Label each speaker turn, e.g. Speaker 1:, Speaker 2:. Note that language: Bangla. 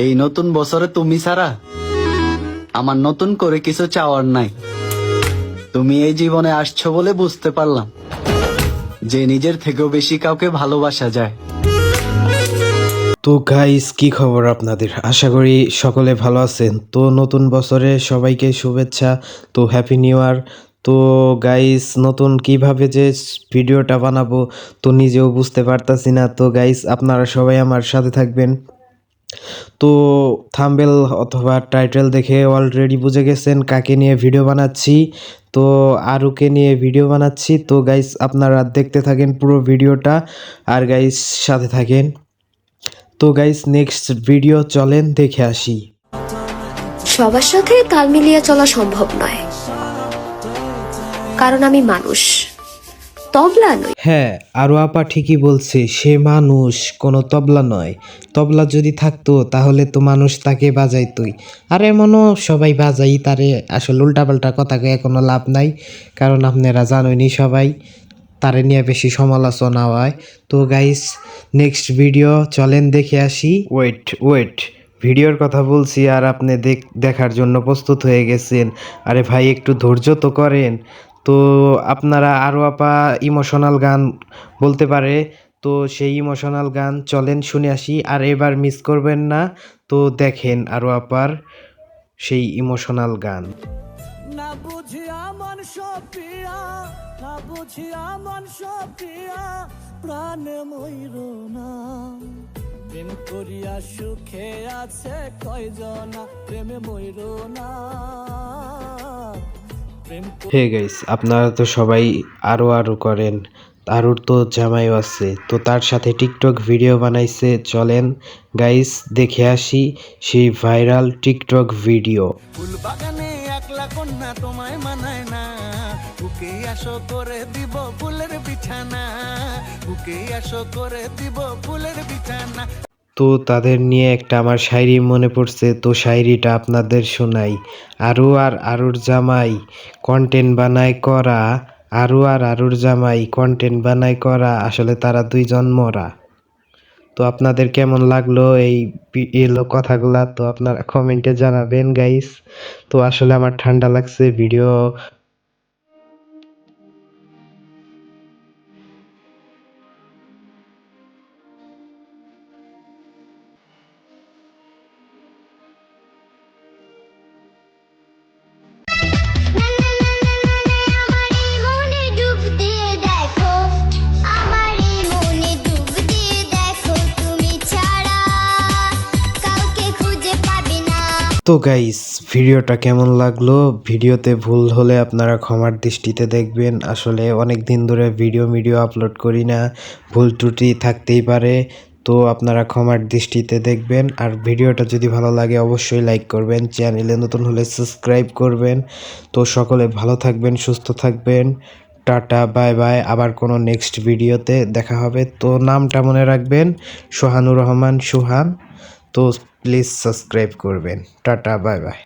Speaker 1: এই নতুন বছরে তুমি ছাড়া আমার নতুন করে কিছু চাওয়ার নাই। তুমি এই জীবনে আসছো বলে বুঝতে পারলাম যে নিজের থেকেও বেশি কাউকে ভালোবাসা যায়।
Speaker 2: তো গাইস, কি খবর আপনাদের? আশা করি সকলে ভালো আছেন। তো নতুন বছরে সবাইকে শুভেচ্ছা। তো হ্যাপি নিউ ইয়ার। তো গাইস, নতুন কিভাবে যে ভিডিওটা বানাবো তো নিজেও বুঝতে পারতাছি না। তো গাইস, আপনারা সবাই আমার সাথে থাকবেন। তো থাম্বনেল অথবা টাইটেল দেখে অলরেডি বুঝে গেছেন কাকে নিয়ে ভিডিও বানাচ্ছি। তো আরুকে নিয়ে ভিডিও বানাচ্ছি। তো গাইস, আপনারা দেখতে থাকেন পুরো ভিডিওটা, আর গাইস সাথে থাকেন। তো গাইস, নেক্সট ভিডিও চলেন দেখে আসি।
Speaker 3: সবার সাথে তাল মিলিয়ে চলা সম্ভব নয়, কারণ আমি মানুষ, তবলা নই।
Speaker 2: হ্যাঁ, আরও আপা ঠিকই বলছে, সে মানুষ, কোনো তবলা নয়। তবলা যদি থাকতো তাহলে তো মানুষ তাকে বাজাইতই। আর এমনও সবাই বাজাই তারে, আসলে উল্টাপাল্টা কথা কয়ে কোনো লাভ নাই, কারণ আপনারা জানেনই সবাই তারে নিয়ে বেশি সমালোচনা হয়। তো গাইস, নেক্সট ভিডিও চলেন দেখে আসি। ওয়েট, ভিডিওর কথা বলছি আর আপনি দেখার জন্য প্রস্তুত হয়ে গেছেন। আরে ভাই, একটু ধৈর্য তো করেন। তো আপনারা আরও আপা ইমোশনাল গান বলতে পারে, তো সেই ইমোশনাল গান চলেন শুনে আসি। আর এবার মিস করবেন না, তো দেখেন আরও আপার সেই ইমোশনাল গান।
Speaker 4: না বুঝিয়া মন সপিয়া, না বুঝিয়া মন সপিয়া, প্রাণে ময়ূর না। প্রেম করিয়া সুখে আছে কয়জনা, প্রেমে ময়ূর না।
Speaker 2: হে গাইস, আপনারা তো সবাই আরও করেন। আরুর তো জামাইও আছে, তো তার সাথে টিকটক ভিডিও বানাইছে। চলেন গাইস দেখে আসি সেই ভাইরাল টিকটক ভিডিও।
Speaker 4: ফুল বাগানে একলা কন্যা তোমায় মানায় না, বুকে আসো করে দিব ফুলের বিছানা, বুকে আসো করে দিব ফুলের বিছানা।
Speaker 2: তো তাদের নিয়ে একটা আমার শায়রি মনে পড়ছে, তো শায়রিটা আপনাদের শোনাই। আরু আর আরুর জামাই কন্টেন্ট বানায় করা, আরু আর আরুর জামাই কন্টেন্ট বানায় করা, আসলে তারা দুইজন মরা। তো আপনাদের কেমন লাগলো এই এলো কথাগুলা, তো আপনারা কমেন্টে জানাবেন গাইস। তো আসলে আমার ঠান্ডা লাগছে ভিডিও। তো গাইস, ভিডিওটা কেমন লাগলো? ভিডিওতে ভুল হলে আপনারা ক্ষমার দৃষ্টিতে দেখবেন। আসলে অনেক দিন ধরে ভিডিও আপলোড করি না, ভুল ত্রুটি থাকতেই পারে, তো আপনারা ক্ষমার দৃষ্টিতে দেখবেন। আর ভিডিওটা যদি ভালো লাগে অবশ্যই লাইক করবেন, চ্যানেলে নতুন হলে সাবস্ক্রাইব করবেন। তো সকলে ভালো থাকবেন, সুস্থ থাকবেন। Tata, bye bye. আবার কোনো নেক্সট ভিডিওতে দেখা হবে। তো নামটা মনে রাখবেন, সোহানুর রহমান, সোহান। তো প্লিজ সাবস্ক্রাইব করবেন। Tata, bye bye.